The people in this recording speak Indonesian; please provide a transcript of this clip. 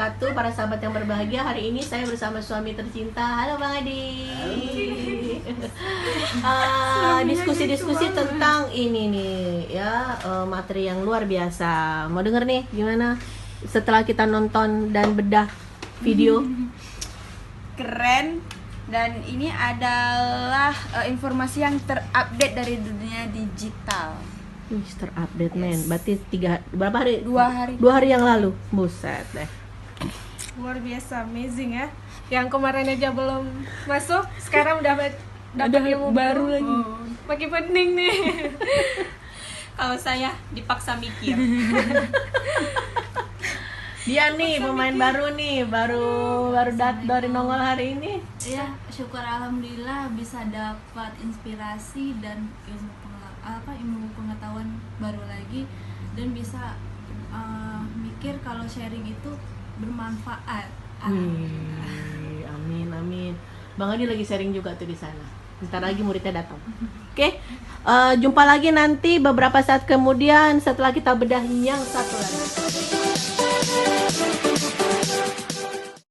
wabarakatuh, para sahabat yang berbahagia. Hari ini saya bersama suami tercinta. Halo Bang Adi. Diskusi-diskusi tentang ini nih ya, materi yang luar biasa. Mau denger nih gimana setelah kita nonton dan bedah video? Keren. Dan ini adalah informasi yang terupdate dari dunia digital. Terupdate men. Berarti berapa hari? 2 hari. 2 hari yang lalu. Buset deh. Luar biasa, amazing ya. Yang kemarin aja belum masuk, sekarang udah dapat ilmu baru lagi. Makin penting nih. Kalau saya dipaksa mikir. Dia nih pemain baru nih, baru dari nongol hari ini. Ya, syukur alhamdulillah bisa dapat inspirasi dan ilmu pengetahuan baru lagi, dan bisa mikir kalau sharing itu bermanfaat. Amin. Bang Adi lagi sharing juga tuh di sana. Bentar lagi muridnya datang. Oke, jumpa lagi nanti beberapa saat kemudian setelah kita bedah yang satu lagi.